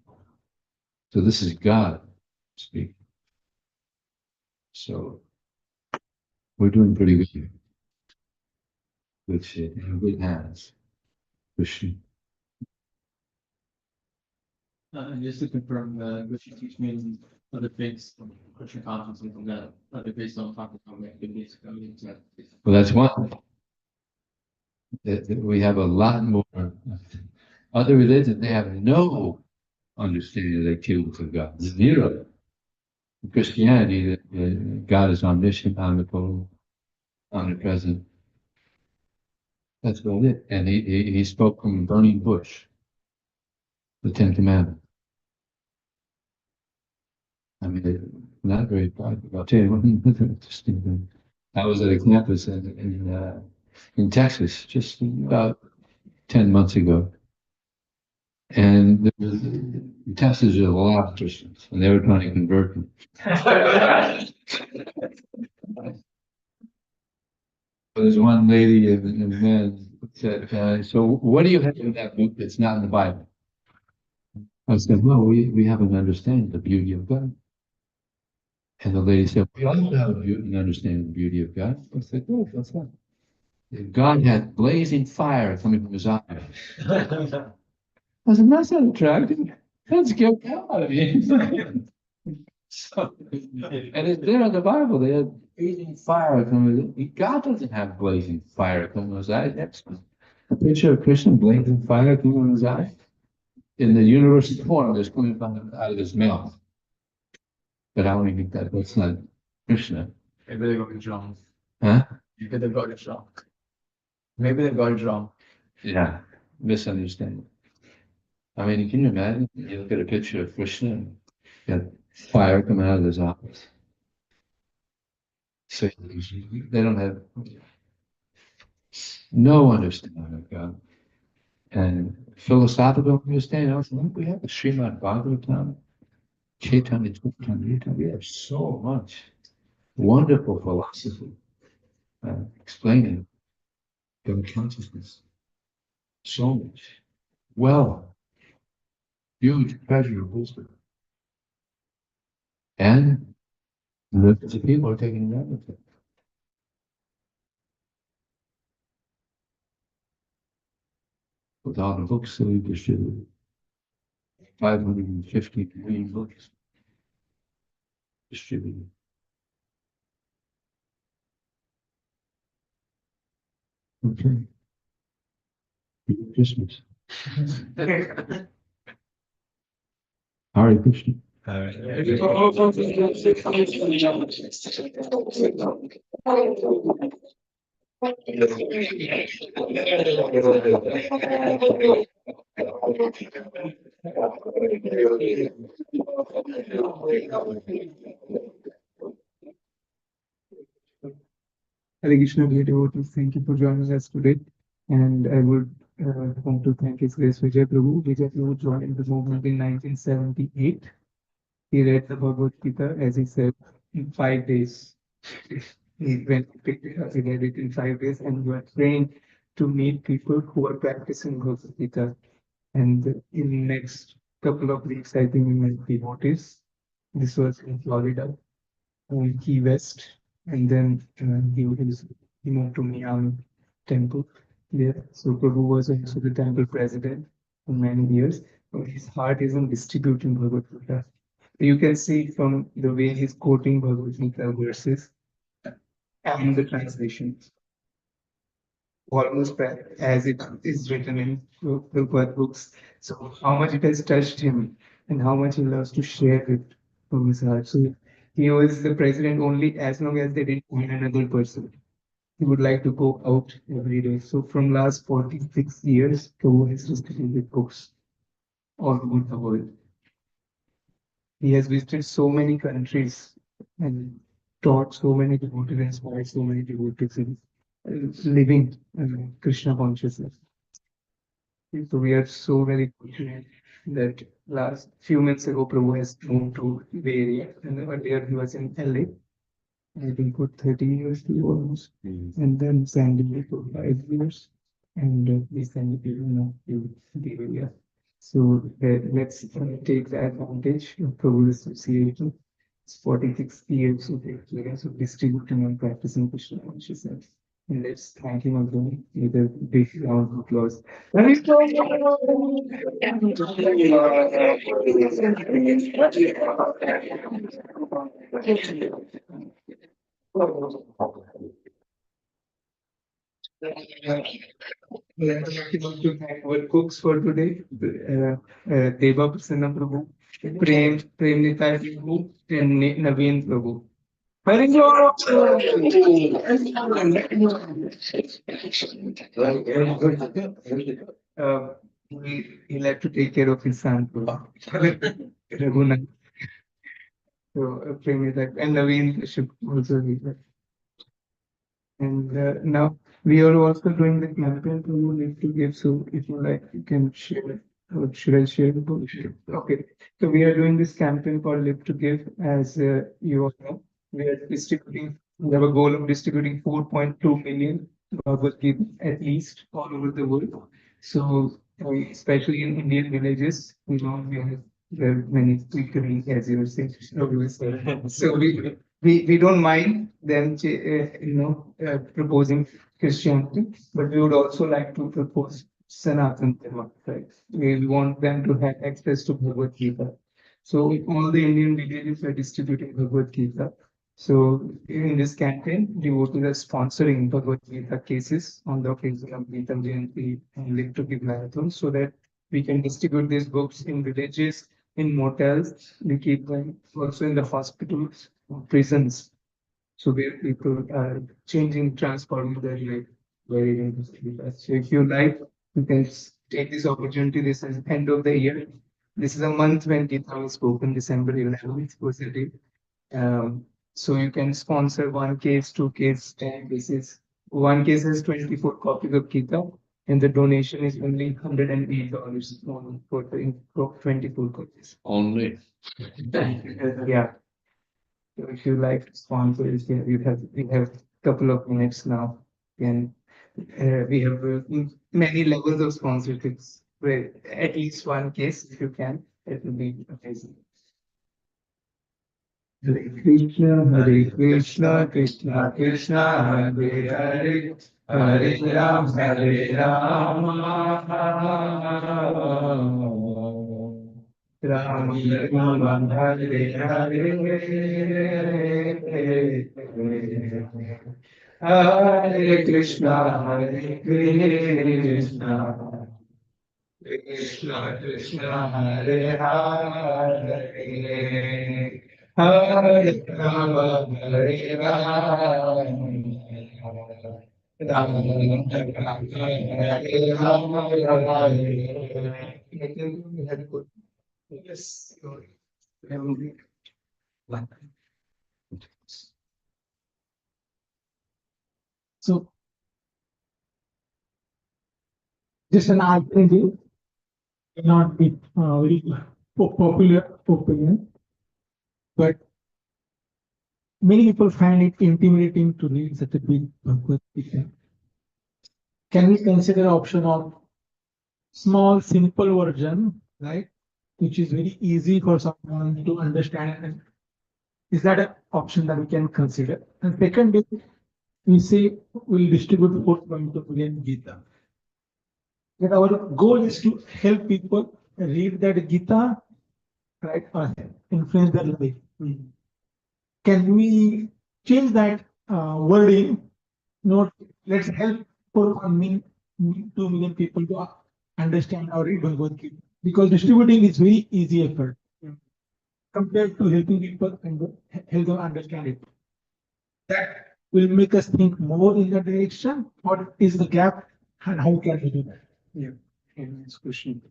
So this is God speaking. So we're doing pretty good here. Good shit. In good hands. Krishna. And just to confirm, what you teach means other faiths, Christian consciousness, and that other faiths don't talk about activities. Well, that's one. That we have a lot more. Other religions, they have no understanding of the activities of God. Zero. In Christianity, God is omniscient, omnipotent, omnipresent. That's about it. And he spoke from a burning bush, the Ten Commandments. I mean, not very practical. I'll tell you one interesting thing. I was at a campus in Texas just about 10 months ago. And Texas is a lot of Christians, and they were trying to convert them. There's one lady and man said, "So what do you have in that book that's not in the Bible?" I said, "Well, we have an understanding of the beauty of God." And the lady said, "We also have an understanding of the beauty of God." I said, "Oh, what's that?" God had blazing fire coming from his eyes. I said, "That's not attractive. That's scared the hell out of me." So, and it's there in the Bible. They had blazing fire coming. God doesn't have blazing fire coming from his eyes. That's a picture of Krishna, blazing fire coming from his eyes. In the universal form, that's coming out of his mouth. But I don't think that's not Krishna. Maybe they got it wrong. Huh? Maybe they got it wrong. Maybe they got it wrong. Yeah, misunderstanding. I mean, can you imagine? You look at a picture of Krishna, and you got fire coming out of his eyes. So they don't have no understanding of God. And philosophical understanding, I was like, we have the Srimad Bhagavatam, Chaitanya Charitamrita. We have so much wonderful philosophy explaining God consciousness. So much. Well, huge treasure of wisdom. And the people are taking advantage of it. With all the books that we distributed, 550 million books distributed. Okay. Merry Christmas. Hare Krishna. Hare Krishna, dear devotees, thank you for joining us today. And I would want to thank His Grace Vijay Prabhu. Vijay Prabhu joined the movement in 1978. He read the Bhagavad Gita, as he said, in 5 days. He went to pick it up, he read it in 5 days, and we are trained to meet people who are practicing Bhagavad Gita. And in the next couple of weeks, I think we met devotees. This was in Florida, Key West, and then he moved to Miami Temple there. So Prabhu was also the temple president for many years. But his heart is on distributing Bhagavad Gita. You can see from the way he's quoting Bhagavad Gita verses and the translation, almost as it is written in Prabhupada books. So how much it has touched him and how much he loves to share it from his heart. So he was the president only as long as they didn't find another person. He would like to go out every day. So from last 46 years, Prabhu has distributed books all over the world. He has visited so many countries and taught so many devotees, inspired so many devotees in living Krishna consciousness. So we are so very fortunate that last few months ago, Prabhu has moved to Bay Area, and earlier he was in LA. I think for 30 years he almost, and then San Diego for 5 years, and recently people know to Bay Area. So let's take the advantage of Prabhu's association. It's 46 years of experience of distributing and practicing Krishna consciousness. And let's thank him again with a big round of applause. We want to thank our cooks for today, Deva Prasanna Prabhu, Prem Nitai Prabhu, and Naveen Prabhu. Very good. He'll have to take care of his son, Raghunath. So, Prem Nitai, and Naveen should also be there. And now we are also doing the campaign to Live to Give. So if you like, you can share it. Or should I share the book? Okay. So we are doing this campaign called Live to Give. As you all know, we are distributing. We have a goal of distributing 4.2 million Bhagavad Gita at least all over the world. So especially in Indian villages, we have many people, as you were saying. So we don't mind them, proposing Christianity, but we would also like to propose Sanatana Dharma, right? We want them to have access to Bhagavad Gita. So all the Indian villages are distributing Bhagavad Gita. So in this campaign, devotees are sponsoring Bhagavad Gita cases on the occasion of Gita Jayanti and Live to Give Marathon, so that we can distribute these books in villages, in motels. We keep them also in the hospitals, prisons. So where people are changing, transforming their life by reading this Gita. So if you like, you can take this opportunity. This is end of the year. This is a month when Gita was spoken, December 11th was the day. So you can sponsor one case, two case, 10 cases. One case has 24 copies of Gita, and the donation is only $108 only for the 24 copies. Only. Yeah. So if you like to sponsor, we have a couple of minutes now, and we have many levels of sponsorships. Where at least one case, if you can. It will be amazing. Hare Krishna, Krishna Krishna, Hare Hare, Hare Ram, Ram, Hare Hare. Hare Krishna, Hare Krishna, Krishna Krishna, Hare Hare, Hare Rama, Hare Rama, Rama Rama, Hare Rama, Hare. Yes, Lord. So just an alternative may not be very popular opinion, but many people find it intimidating to read such a big Bhagavad Gita. Can we consider option of small, simple version, right? Which is very easy for someone to understand. And is that an option that we can consider? And second is we say we'll distribute 4.2 million Gita. That our goal is to help people read that Gita, right, or influence their life. Can we change that wording? Not let's help 2 million people to understand or read Bhagavad Gita, because distributing is very easy effort compared to helping people and help them understand it. That will make us think more in that direction. What is the gap and how can we do that? Yeah, nice question.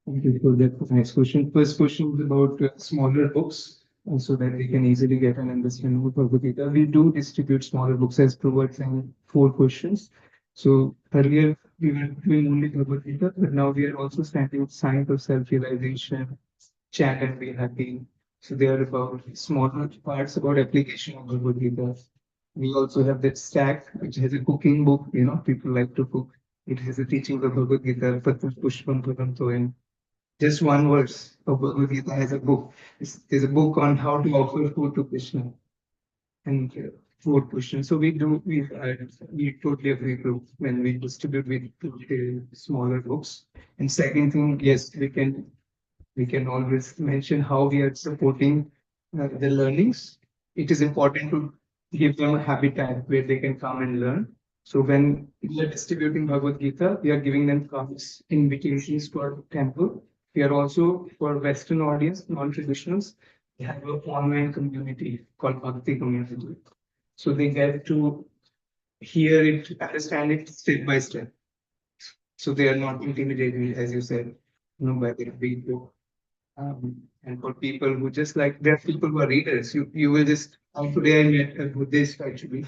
Thank you for that nice question. First question is about smaller books, so that they can easily get an understanding of Bhagavad Gita. We do distribute smaller books as Prabhu saying 4 questions. So earlier we were doing only Bhagavad Gita, but now we are also starting Science of Self-Realization, Chant and Be Happy. So they are about smaller parts about application of Bhagavad Gita. We also have that stack, which has a cooking book. People like to cook. It has a teaching of Bhagavad Gita, Patram Pushpam Param Toyam. Just one verse of Bhagavad Gita has a book. There's a book on how to offer food to Krishna and 4 questions. So we totally agree to when we distribute smaller books. And second thing, yes, we can always mention how we are supporting the learnings. It is important to give them a habitat where they can come and learn. So when we are distributing Bhagavad Gita, we are giving them cards, invitations to our temple. We are also for Western audience, non-traditionals, we have an online community called Bhakti Community. So they get to hear it, understand it step by step. So they are not intimidated, as you said, by the big book. And for people who just like, there are people who are readers. You will just, today I met a Buddhist actually.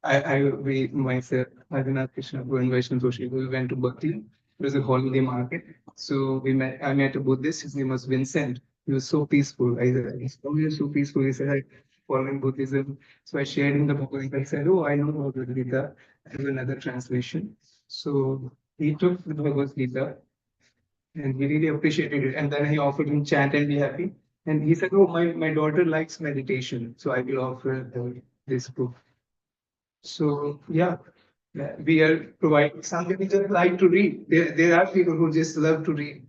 We myself, Adinath Krishna, and Vaishnav Joshi, we went to Bhakti. It was a holiday market. So I met a Buddhist. His name was Vincent. He was so peaceful. He's always so peaceful. He said, "I following Buddhism." So I shared him the Bhagavad Gita. I said, "Oh, I know Bhagavad Gita. I have another translation." So he took the Bhagavad Gita and he really appreciated it. And then he offered him Chant and Be Happy. And he said, "Oh, my daughter likes meditation. So I will offer her this book." So yeah, we are providing. Some people just like to read. There are people who just love to read.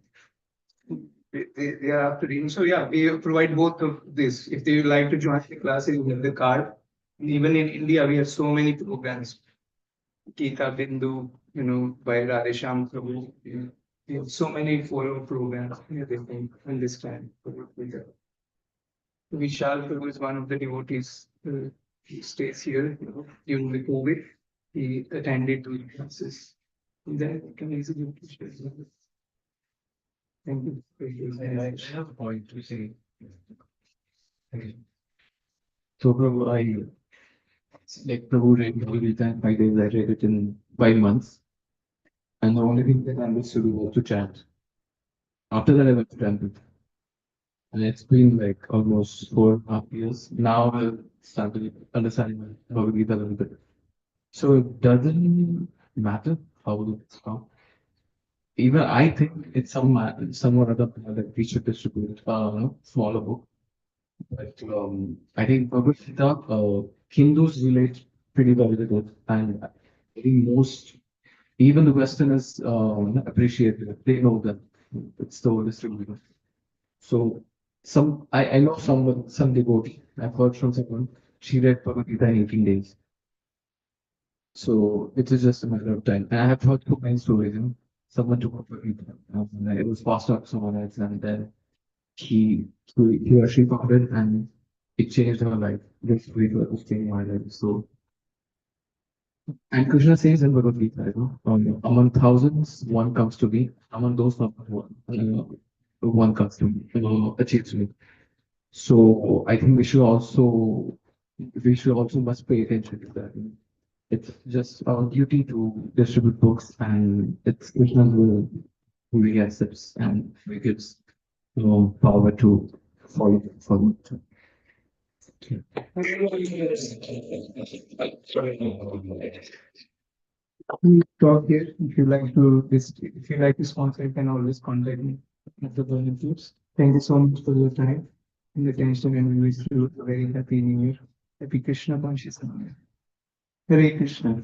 They are after reading. So yeah, we provide both of this. If they would like to join the classes, we have the card. And even in India, we have so many programs. Gita Bindu, by Radhesham Prabhu. We have so many follow programs. They can understand. Vishal Prabhu is one of the devotees. He stays here, during the COVID. He attended the classes. That you can easily appreciate. Thank you. I have a point to say. So, Prabhu, like Prabhu read Bhagavad Gita in 5 days, I read it in 5 months. And the only thing that I understood was to chant. After that, I went to temple. And it's been like almost 4.5 years. Now I started understanding Bhagavad Gita a little bit. So it doesn't matter how it's from. even I think it's somewhat other that we should distribute smaller book. But I think Bhagavad Gita, Hindus relate pretty well with it, and I think most, even the Westerners, appreciate it. They know that it's so distributed. So I know some devotee. I've heard from someone. She read Bhagavad Gita in 18 days. So it is just a matter of time. And I have heard so many stories. Someone took up Bhagavad Gita, and it was passed on to someone else, and then he or she found it, and it changed her life. This way was changing my life. So, and Krishna says in Bhagavad Gita, among thousands, one comes to me. Among those number one, one comes to me, achieves me. So I think we should also must pay attention to that. It's just our duty to distribute books, and it's Krishna who he accepts and he gives power to follow. We talk here. If you like to sponsor, you can always contact me at the Burning Tips. Thank you so much for your time and attention, and we wish you a very happy New Year. Happy Krishna consciousness. Hare Krishna.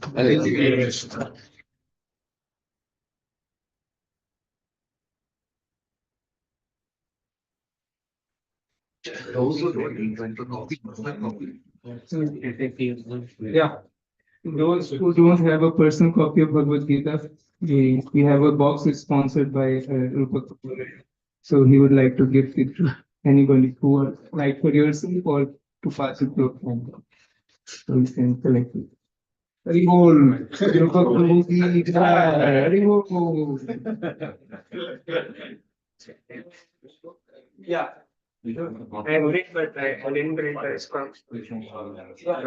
Yeah. Those who don't have a personal copy of Bhagavad Gita, we have a box that's sponsored by Rupa Kapoor. So he would like to give it to anybody who would like for yourself or to pass it to a friend. So you can collect it. Hari Bol. Rupa Kapoor ki jai. Hari Bol. Yeah. I read, but I didn't read the response. Yeah.